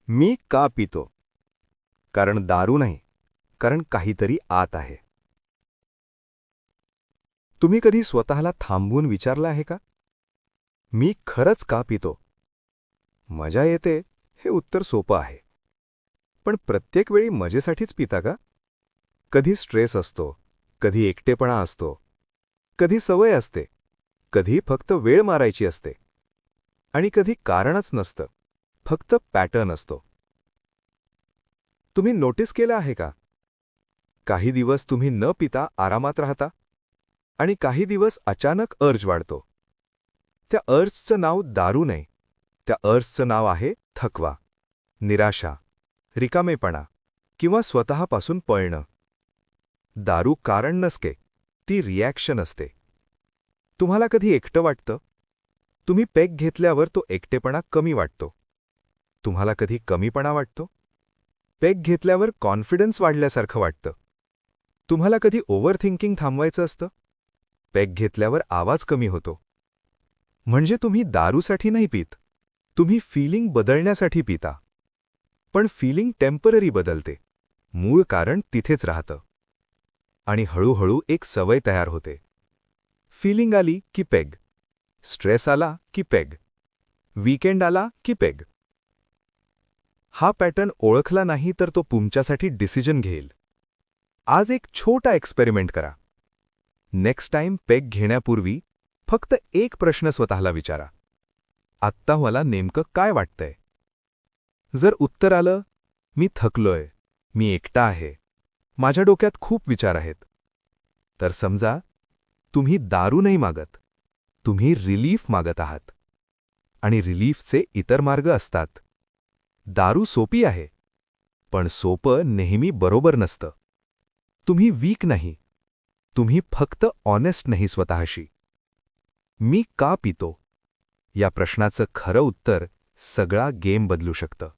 मी का पितो? कारण दारू नाही, कारण काहीतरी आत आहे. तुम्ही कधी स्वतःला थांबवून विचारलं आहे का? मी खरंच का पितो? मजा येते हे उत्तर सोपं आहे. पण प्रत्येक वेळी मजेसाठीच पिता का? कधी स्ट्रेस असतो, कधी एकटेपणा असतो, कधी सवय असते, कधी फक्त वेळ मारायची असते. आणि कधी कारणच नसतं, फक्त पॅटर्न असतो. तुम्ही नोटीस केलं आहे का? काही दिवस तुम्ही न पिता आरामात राहता आणि काही दिवस अचानक अर्ज वाढतो. त्या अर्जचं नाव दारू नाही, त्या अर्जचं नाव आहे थकवा, निराशा, रिकामेपणा किंवा स्वतःपासून पळणं. दारू कारण नसते, ती रिॲक्शन असते. तुम्हाला कधी एकटं वाटतं? तुम्ही पेग घेतल्यावर तो एकटेपणा कमी वाटतो. तुम्हाला कधी कमीपणा वाटतो? पेग घेतल्यावर कॉन्फिडन्स वाढल्यासारखं वाटतं. तुम्हाला कधी ओव्हरथिंकिंग थांबवायचं असतं? पेग घेतल्यावर आवाज कमी होतो. म्हणजे तुम्ही दारूसाठी नाही पित, तुम्ही फीलिंग बदलण्यासाठी पिता. पण फीलिंग टेम्पररी बदलते, मूळ कारण तिथेच राहतं. आणि हळूहळू एक सवय तयार होते. फीलिंग आली की पेग, स्ट्रेस आला की पेग, वीकेंड आला की पेग. हा पॅटर्न ओळखला नाही तर तो तुमच्यासाठी डिसिजन घेईल. आज एक छोटा एक्सपेरिमेंट करा. नेक्स्ट टाइम पेग घेण्यापूर्वी फक्त एक प्रश्न स्वतःला विचारा. आत्ता मला नेमकं काय वाटतंय? जर उत्तर आलं, मी थकलोय, मी एकटा आहे, माझ्या डोक्यात खूप विचार आहेत, तर समजा तुम्ही दारू नाही मागत, तुम्ही रिलीफ मागत आहात. आणि रिलीफचे इतर मार्ग असतात. दारू सोपी आहे, पण सोपं नेहमी बरोबर नसतं. तुम्ही वीक नाही, तुम्ही फक्त ऑनेस्ट नाही स्वतःशी. मी का पितो? या प्रश्नाचं खरं उत्तर सगळा गेम बदलू शकतं.